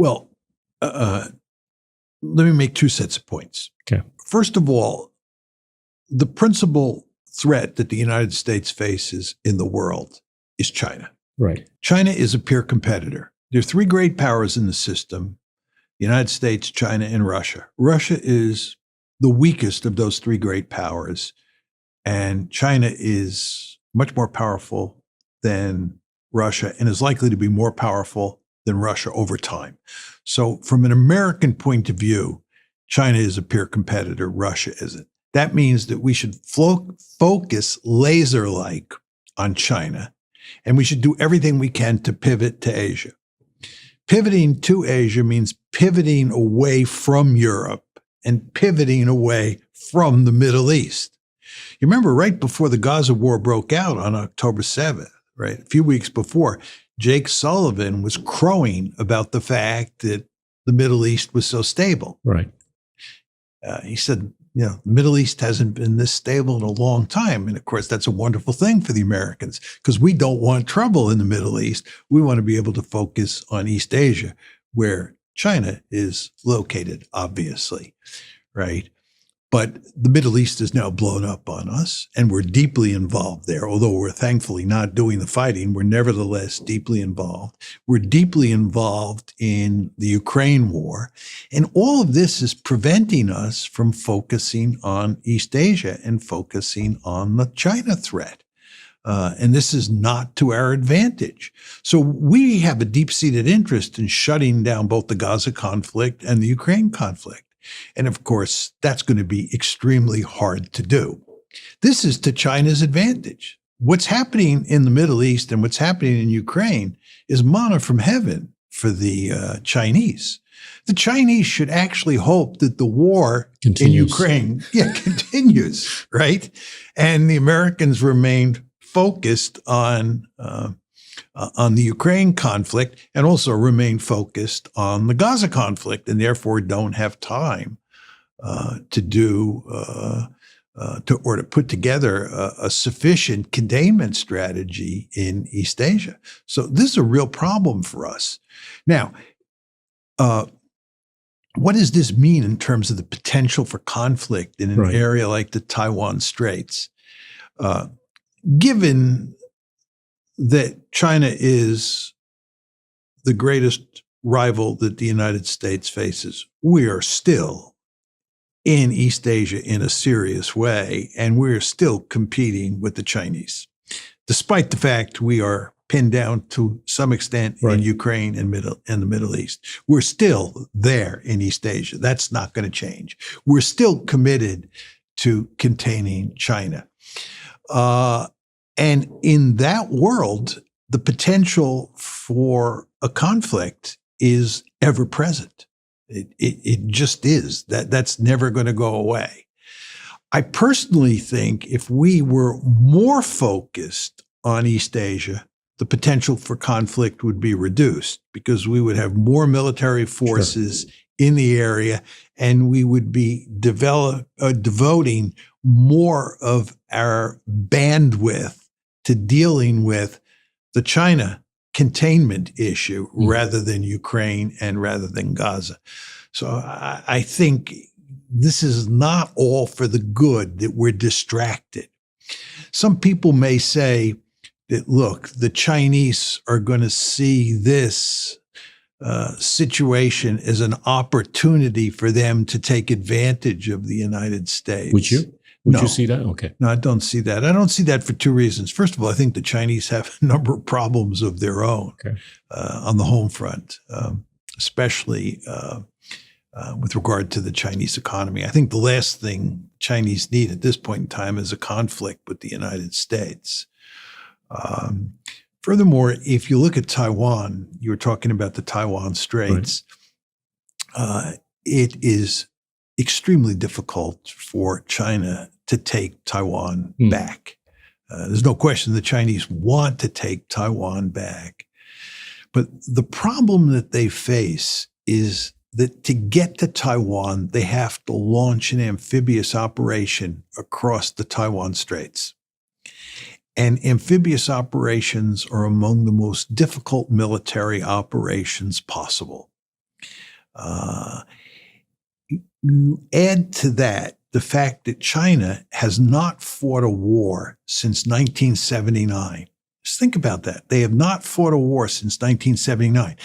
Well, let me make two sets of points. Okay. First of all, the principal threat that the United States faces in the world is China. Right. China is a peer competitor. There are three great powers in the system: the United States, China, and Russia. Russia is the weakest of those three great powers, and China is much more powerful than Russia and is likely to be more powerful than Russia over time. So from an American point of view, China is a peer competitor, Russia isn't. That means that we should focus laser-like on China, and we should do everything we can to pivot to Asia. Pivoting to Asia means pivoting away from Europe and pivoting away from the Middle East. You remember right before the Gaza war broke out on October 7th, right? A few weeks before, Jake Sullivan was crowing about the fact that the Middle East was so stable. Right. He said, the Middle East hasn't been this stable in a long time. And of course, that's a wonderful thing for the Americans because we don't want trouble in the Middle East. We want to be able to focus on East Asia, where China is located, obviously, right? But the Middle East is now blown up on us, and we're deeply involved there. Although we're thankfully not doing the fighting, we're nevertheless deeply involved. We're deeply involved in the Ukraine war. And all of this is preventing us from focusing on East Asia and focusing on the China threat. And this is not to our advantage. So we have a deep-seated interest in shutting down both the Gaza conflict and the Ukraine conflict. And of course, that's going to be extremely hard to do. This is to China's advantage. What's happening in the Middle East and what's happening in Ukraine is manna from heaven for the Chinese. The Chinese should actually hope that the war in Ukraine continues, right? And the Americans remain focused on the Ukraine conflict and also remain focused on the Gaza conflict, and therefore don't have time to put together a sufficient containment strategy in East Asia. So this is a real problem for us. Now, what does this mean in terms of the potential for conflict in an area like the Taiwan Straits? Given that China is the greatest rival that the United States faces, we are still in East Asia in a serious way, and we're still competing with the Chinese, despite the fact we are pinned down to some extent in Ukraine and the Middle East. We're still there in East Asia. That's not going to change. We're still committed to containing China. And in that world, the potential for a conflict is ever present. It just is. That's never going to go away. I personally think if we were more focused on East Asia, the potential for conflict would be reduced because we would have more military forces in the area, and we would be devoting more of our bandwidth to dealing with the China containment issue rather than Ukraine and rather than Gaza. So I think this is not all for the good that we're distracted. Some people may say that, look, the Chinese are going to see this situation as an opportunity for them to take advantage of the United States. Would you? Would you see that? Okay. No, I don't see that. I don't see that for two reasons. First of all, I think the Chinese have a number of problems of their own on the home front, especially with regard to the Chinese economy. I think the last thing Chinese need at this point in time is a conflict with the United States. Furthermore, if you look at Taiwan, you were talking about the Taiwan Straits, it is extremely difficult for China to take Taiwan back. There's no question the Chinese want to take Taiwan back. But the problem that they face is that to get to Taiwan, they have to launch an amphibious operation across the Taiwan Straits. And amphibious operations are among the most difficult military operations possible. You add to that the fact that China has not fought a war since 1979. Just think about that. They have not fought a war since 1979.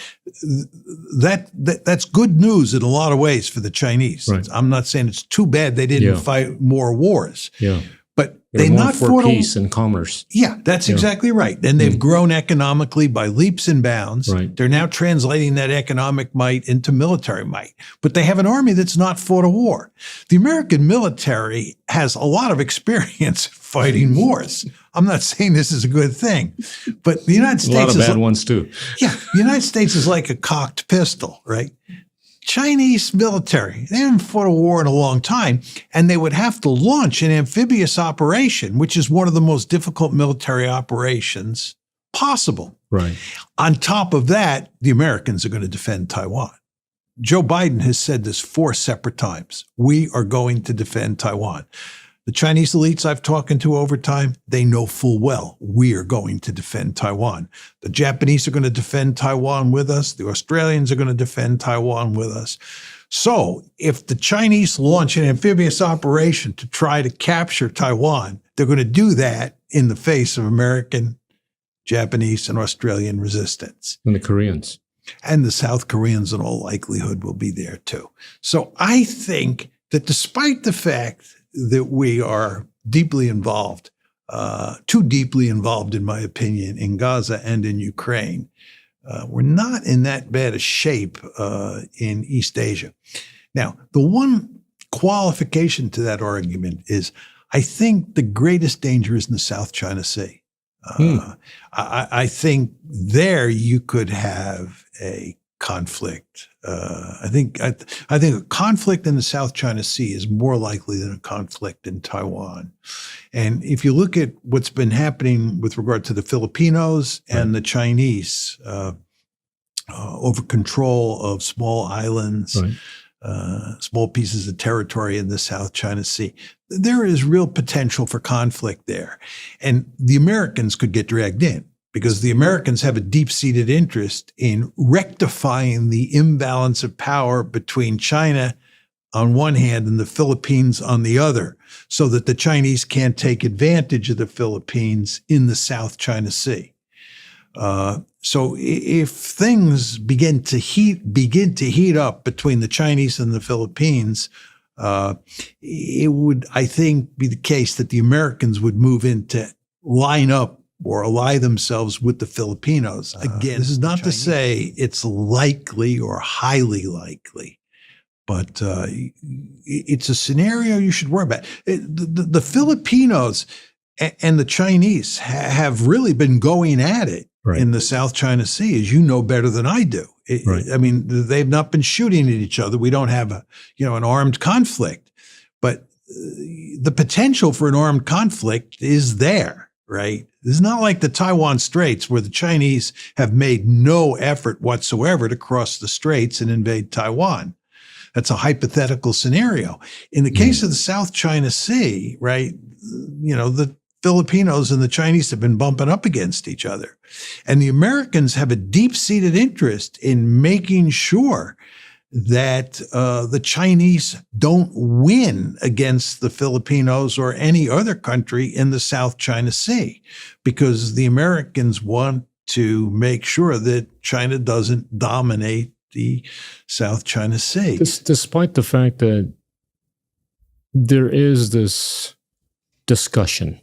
That's good news in a lot of ways for the Chinese. Right. I'm not saying it's too bad they didn't fight more wars. Yeah. But They're they more not for fought peace and commerce. Yeah, that's exactly right. And they've grown economically by leaps and bounds. Right. They're now translating that economic might into military might. But they have an army that's not fought a war. The American military has a lot of experience fighting wars. I'm not saying this is a good thing, but the United States a lot of bad ones too. Yeah, the United States is like a cocked pistol, right? Chinese military, they haven't fought a war in a long time, and they would have to launch an amphibious operation, which is one of the most difficult military operations possible. Right. On top of that, the Americans are going to defend Taiwan. Joe Biden has said this 4 separate times. We are going to defend Taiwan. The Chinese elites I've talked to over time, they know full well we are going to defend Taiwan. The Japanese are going to defend Taiwan with us. The Australians are going to defend Taiwan with us. So if the Chinese launch an amphibious operation to try to capture Taiwan, they're going to do that in the face of American, Japanese, and Australian resistance. And the Koreans. And the South Koreans in all likelihood will be there too. So I think that despite the fact that we are deeply involved, too deeply involved, in my opinion, in Gaza and in Ukraine, we're not in that bad a shape in East Asia. Now, the one qualification to that argument is I think the greatest danger is in the South China Sea. I think there you could have a conflict. I think a conflict in the South China Sea is more likely than a conflict in Taiwan. And if you look at what's been happening with regard to the Filipinos and the Chinese over control of small islands, small pieces of territory in the South China Sea, there is real potential for conflict there. And the Americans could get dragged in, because the Americans have a deep-seated interest in rectifying the imbalance of power between China on one hand and the Philippines on the other, so that the Chinese can't take advantage of the Philippines in the South China Sea. So if things begin to heat up between the Chinese and the Philippines, it would, I think, be the case that the Americans would move in to line up or ally themselves with the Filipinos. Again, this is not to say it's likely or highly likely, but it's a scenario you should worry about. The Filipinos and the Chinese have really been going at it in the South China Sea, as you know better than I do. I mean, they've not been shooting at each other. We don't have an armed conflict, but the potential for an armed conflict is there, right? It's not like the Taiwan Straits, where the Chinese have made no effort whatsoever to cross the straits and invade Taiwan. That's a hypothetical scenario. In the case of the South China Sea, right, the Filipinos and the Chinese have been bumping up against each other. And the Americans have a deep-seated interest in making sure that the Chinese don't win against the Filipinos or any other country in the South China Sea, because the Americans want to make sure that China doesn't dominate the South China Sea. Despite the fact that there is this discussion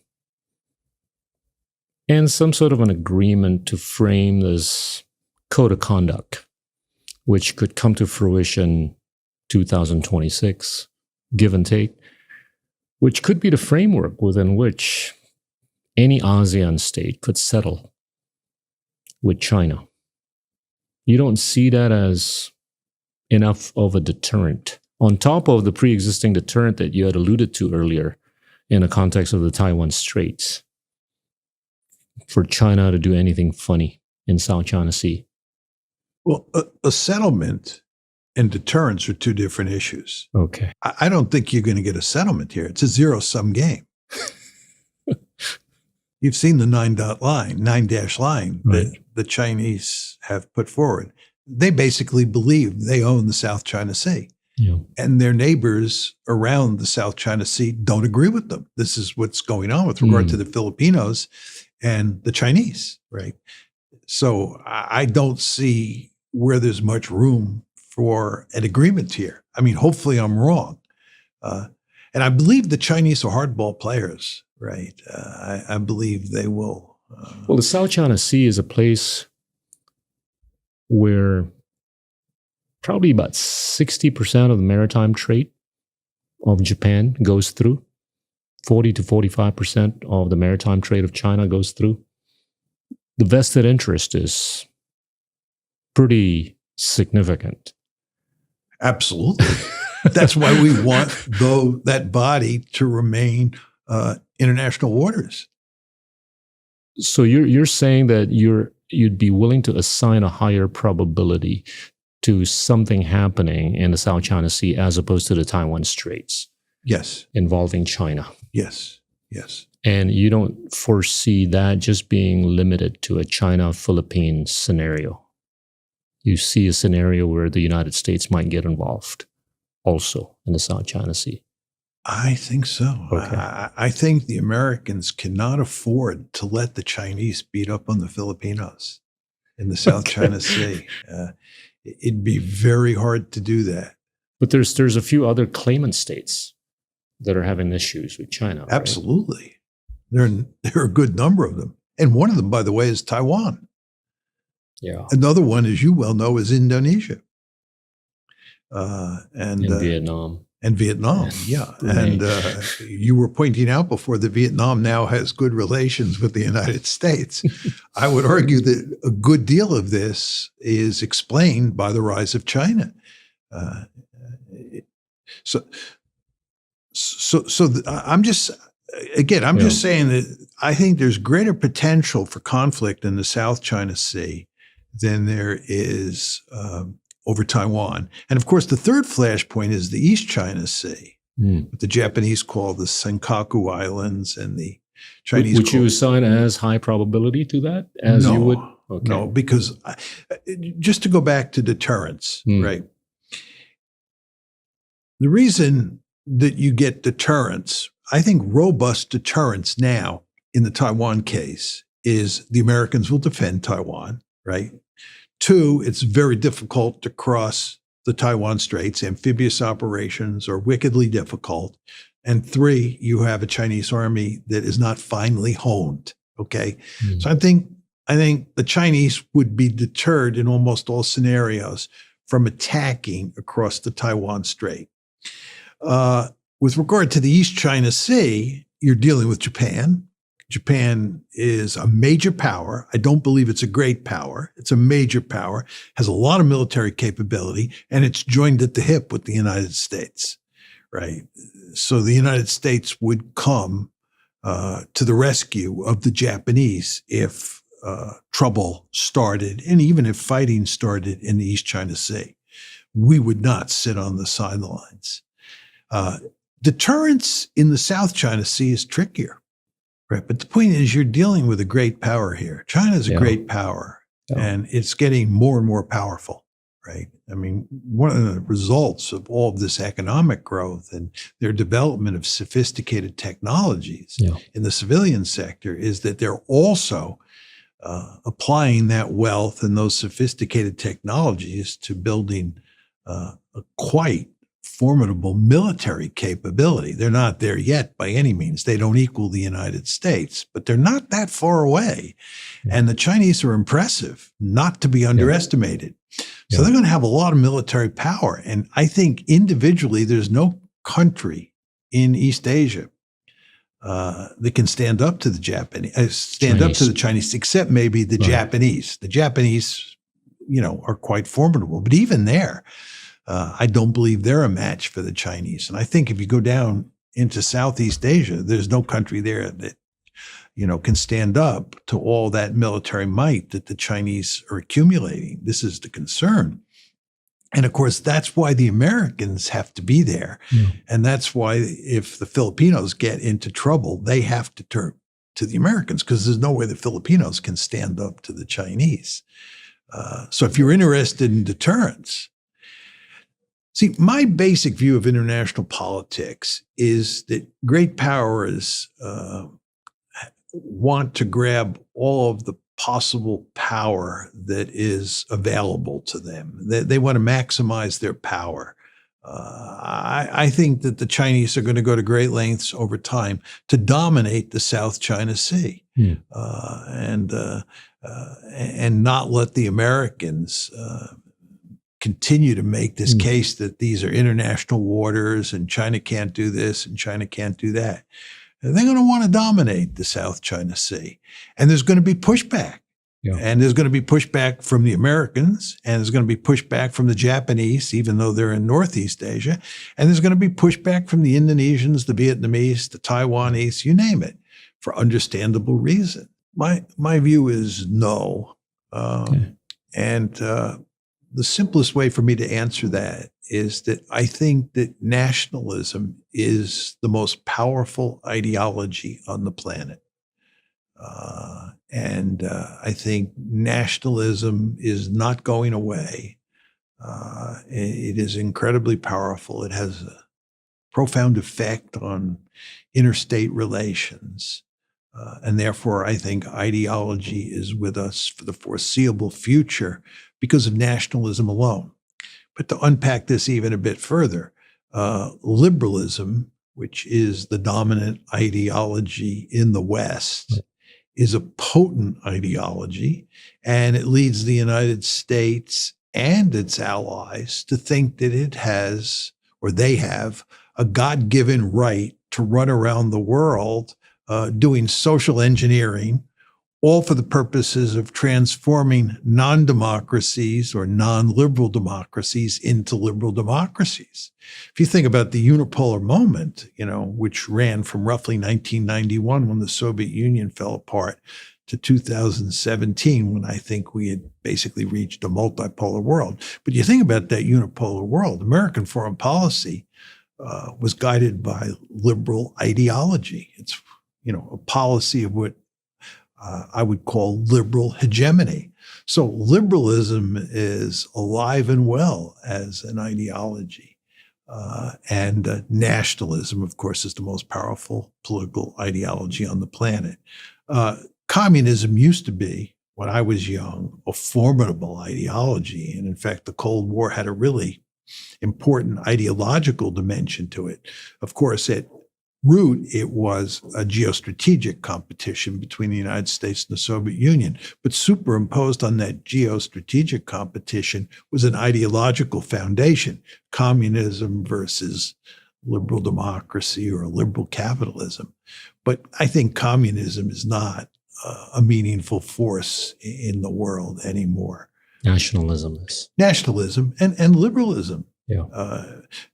and some sort of an agreement to frame this code of conduct, which could come to fruition 2026, give and take, which could be the framework within which any ASEAN state could settle with China. You don't see that as enough of a deterrent, on top of the pre-existing deterrent that you had alluded to earlier in the context of the Taiwan Straits, for China to do anything funny in South China Sea? Well, a settlement and deterrence are two different issues. Okay. I don't think you're going to get a settlement here. It's a zero-sum game. You've seen the nine-dash line that the Chinese have put forward. they basically believe they own the South China Sea. Yeah. And their neighbors around the South China Sea don't agree with them. This is what's going on with regard to the Filipinos and the Chinese, right? So I don't see where there's much room for an agreement here. I mean, hopefully I'm wrong. And I believe the Chinese are hardball players, right? I believe they will. Well, the South China Sea is a place where probably about 60% of the maritime trade of Japan goes through. 40 to 45% of the maritime trade of China goes through. The vested interest is pretty significant. Absolutely. That's why we want that body to remain international waters. So you're saying that you'd be willing to assign a higher probability to something happening in the South China Sea as opposed to the Taiwan Straits? Yes. Involving China. Yes. Yes. And you don't foresee that just being limited to a China-Philippines scenario. You see a scenario where the United States might get involved also in the South China Sea. I think so. Okay. I think the Americans cannot afford to let the Chinese beat up on the Filipinos in the South China Sea. It'd be very hard to do that. But there's a few other claimant states that are having issues with China. Right? Absolutely. There are a good number of them. And one of them, by the way, is Taiwan. Yeah. Another one, as you well know, is Indonesia. And Vietnam. And Vietnam, yeah. And you were pointing out before that Vietnam now has good relations with the United States. I would argue that a good deal of this is explained by the rise of China. I'm just saying that I think there's greater potential for conflict in the South China Sea than there is over Taiwan. And of course, the third flashpoint is the East China Sea, what the Japanese call the Senkaku Islands and the Chinese Would you assign as high probability to that as you would? Okay. No, because just to go back to deterrence, right? The reason that you get deterrence, I think robust deterrence now in the Taiwan case is the Americans will defend Taiwan, right? 2, it's very difficult to cross the Taiwan Straits. Amphibious operations are wickedly difficult. And 3, you have a Chinese army that is not finely honed, okay? So I think the Chinese would be deterred in almost all scenarios from attacking across the Taiwan Strait. With regard to the East China Sea, you're dealing with Japan. Japan is a major power. I don't believe it's a great power. It's a major power, has a lot of military capability, and it's joined at the hip with the United States, right? So the United States would come to the rescue of the Japanese if trouble started, and even if fighting started in the East China Sea. We would not sit on the sidelines. Deterrence in the South China Sea is trickier. Right. But the point is, you're dealing with a great power here. China is a great power, and it's getting more and more powerful. Right. I mean, one of the results of all of this economic growth and their development of sophisticated technologies in the civilian sector is that they're also applying that wealth and those sophisticated technologies to building a quite formidable military capability. They're not there yet by any means. They don't equal the United States, but they're not that far away. And the Chinese are impressive, not to be underestimated. So they're going to have a lot of military power. And I think individually, there's no country in East Asia that can stand up to the Japanese, up to the Chinese, except maybe the Japanese. The Japanese, are quite formidable. But even there, I don't believe they're a match for the Chinese. And I think if you go down into Southeast Asia, there's no country there that, can stand up to all that military might that the Chinese are accumulating. This is the concern. And of course, that's why the Americans have to be there. And that's why if the Filipinos get into trouble, they have to turn to the Americans, because there's no way the Filipinos can stand up to the Chinese. So if you're interested in deterrence, see, my basic view of international politics is that great powers want to grab all of the possible power that is available to them. They want to maximize their power. I think that the Chinese are going to go to great lengths over time to dominate the South China Sea, and not let the Americans continue to make this case that these are international waters and China can't do this and China can't do that. And they're going to want to dominate the South China Sea, and there's going to be pushback. Yeah. And there's going to be pushback from the Americans, and there's going to be pushback from the Japanese, even though they're in Northeast Asia. And there's going to be pushback from the Indonesians, the Vietnamese, the Taiwanese, you name it, for understandable reason. My view is no. And the simplest way for me to answer that is that I think that nationalism is the most powerful ideology on the planet. I think nationalism is not going away. It is incredibly powerful. It has a profound effect on interstate relations. And therefore, I think ideology is with us for the foreseeable future because of nationalism alone. But to unpack this even a bit further, liberalism, which is the dominant ideology in the West, is a potent ideology, and it leads the United States and its allies to think that it has, or they have, a God-given right to run around the world doing social engineering, all for the purposes of transforming non-democracies or non-liberal democracies into liberal democracies. If you think about the unipolar moment, which ran from roughly 1991 when the Soviet Union fell apart to 2017 when I think we had basically reached a multipolar world. But you think about that unipolar world, American foreign policy was guided by liberal ideology. It's, a policy of what I would call liberal hegemony. So liberalism is alive and well as an ideology. And nationalism, of course, is the most powerful political ideology on the planet. Communism used to be, when I was young, a formidable ideology. And in fact, the Cold War had a really important ideological dimension to it. Of course, at root, it was a geostrategic competition between the United States and the Soviet Union. But superimposed on that geostrategic competition was an ideological foundation, communism versus liberal democracy or liberal capitalism. But I think communism is not a meaningful force in the world anymore. Nationalism is. Nationalism and liberalism. Yeah.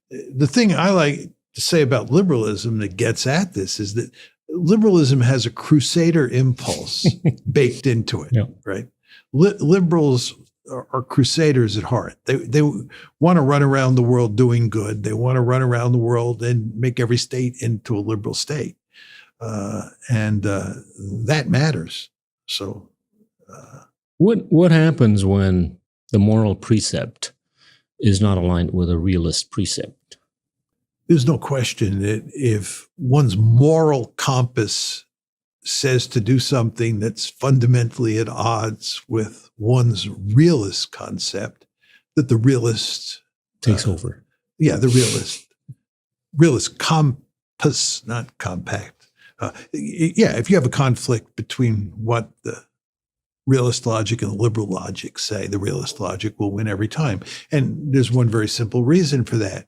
The thing I like to say about liberalism that gets at this is that liberalism has a crusader impulse baked into it, right? Liberals are crusaders at heart. They want to run around the world doing good. They want to run around the world and make every state into a liberal state. And that matters. So what happens when the moral precept is not aligned with a realist precept? There's no question that if one's moral compass says to do something that's fundamentally at odds with one's realist concept, that the realist takes over. Yeah, the realist compass, not compact. If you have a conflict between what the realist logic and the liberal logic say, the realist logic will win every time. And there's one very simple reason for that.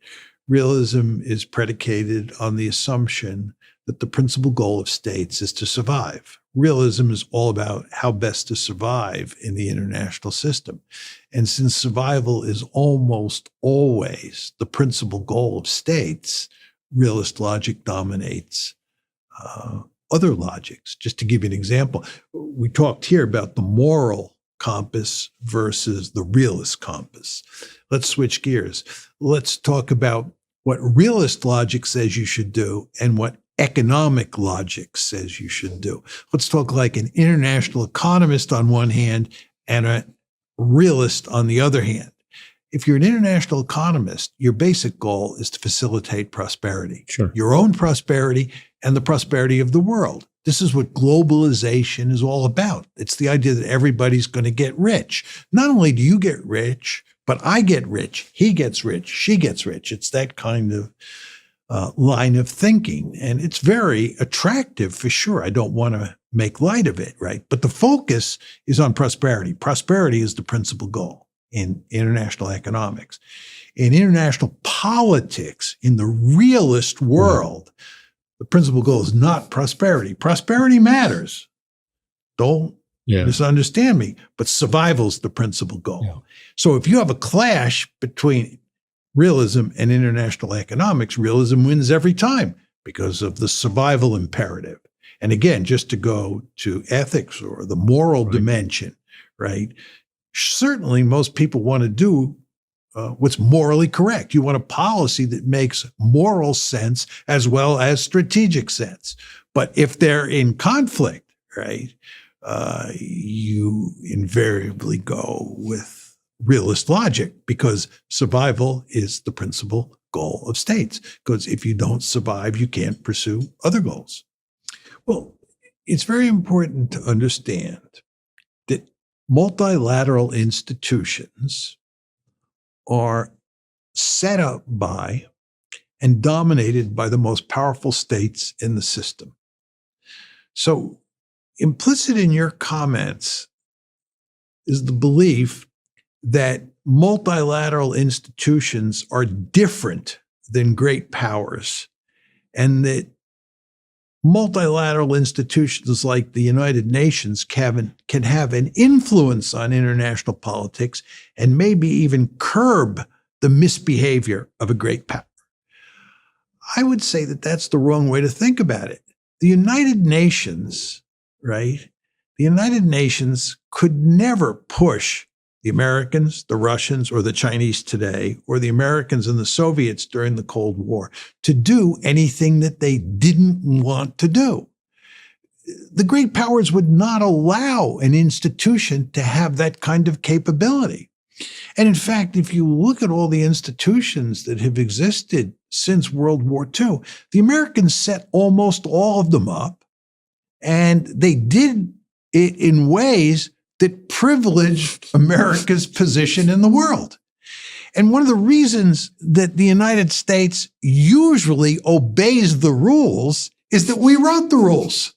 Realism is predicated on the assumption that the principal goal of states is to survive. Realism is all about how best to survive in the international system. And since survival is almost always the principal goal of states, realist logic dominates other logics. Just to give you an example, we talked here about the moral compass versus the realist compass. Let's switch gears. Let's talk about what realist logic says you should do and what economic logic says you should do. Let's talk like an international economist on one hand and an realist on the other hand. If you're an international economist, your basic goal is to facilitate prosperity, Sure. your own prosperity and the prosperity of the world. This is what globalization is all about. It's the idea that everybody's going to get rich. Not only do you get rich, but I get rich, he gets rich, she gets rich. It's that kind of line of thinking. And it's very attractive for sure. I don't want to make light of it, right? But the focus is on prosperity. Prosperity is the principal goal in international economics. In international politics, in the realist world, the principal goal is not prosperity. Prosperity matters. Don't misunderstand me, but survival is the principal goal. Yeah. So if you have a clash between realism and international economics, realism wins every time because of the survival imperative. And again, just to go to ethics or the moral dimension, right? Certainly most people want to do what's morally correct. You want a policy that makes moral sense as well as strategic sense. But if they're in conflict, right, you invariably go with realist logic because survival is the principal goal of states. Because if you don't survive, you can't pursue other goals. Well, it's very important to understand that multilateral institutions are set up by and dominated by the most powerful states in the system. So implicit in your comments is the belief that multilateral institutions are different than great powers, and that multilateral institutions like the United Nations can have an influence on international politics and maybe even curb the misbehavior of a great power. I would say that that's the wrong way to think about it. The United Nations, right? The United Nations could never push the Americans, the Russians, or the Chinese today, or the Americans and the Soviets during the Cold War to do anything that they didn't want to do. The great powers would not allow an institution to have that kind of capability. And in fact, if you look at all the institutions that have existed since World War II, the Americans set almost all of them up, and they did it in ways that privileged America's position in the world. And one of the reasons that the United States usually obeys the rules is that we wrote the rules.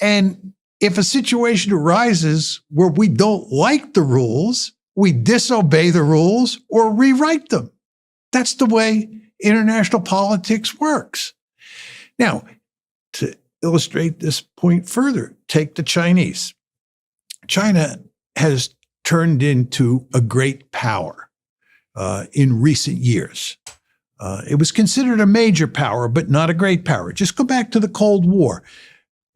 And if a situation arises where we don't like the rules, we disobey the rules or rewrite them. That's the way international politics works. Now, to illustrate this point further, take the Chinese. China has turned into a great power in recent years. It was considered a major power, but not a great power. Just go back to the Cold War.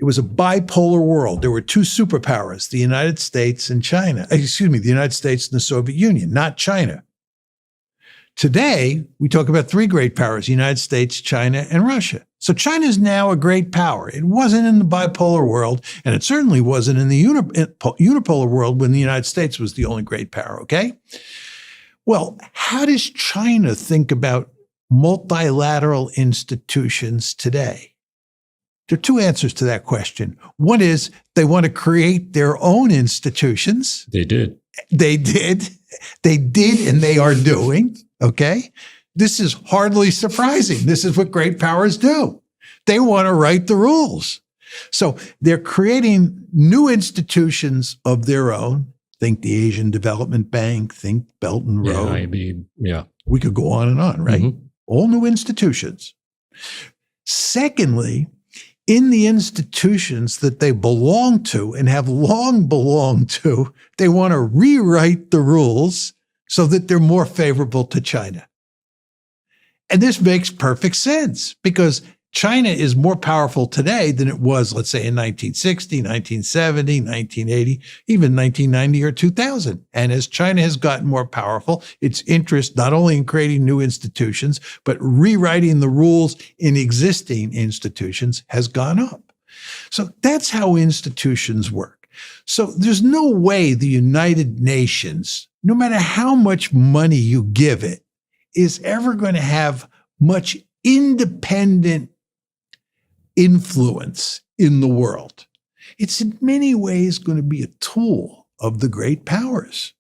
It was a bipolar world. There were two superpowers, the United States and China. The United States and the Soviet Union, not China. Today, we talk about three great powers, the United States, China, and Russia. So China is now a great power. It wasn't in the bipolar world, and it certainly wasn't in the unipolar world when the United States was the only great power, okay? Well, how does China think about multilateral institutions today? There are two answers to that question. One is they want to create their own institutions. They did. They did, and they are doing, okay? This is hardly surprising. This is what great powers do. They want to write the rules. So they're creating new institutions of their own. Think the Asian Development Bank, think Belt and Road. Yeah. We could go on and on, right? Mm-hmm. All new institutions. Secondly, in the institutions that they belong to and have long belonged to, they want to rewrite the rules so that they're more favorable to China. And this makes perfect sense because China is more powerful today than it was, let's say, in 1960, 1970, 1980, even 1990 or 2000. And as China has gotten more powerful, its interest not only in creating new institutions, but rewriting the rules in existing institutions has gone up. So that's how institutions work. So there's no way the United Nations, no matter how much money you give it, is ever going to have much independent influence in the world. It's in many ways going to be a tool of the great powers.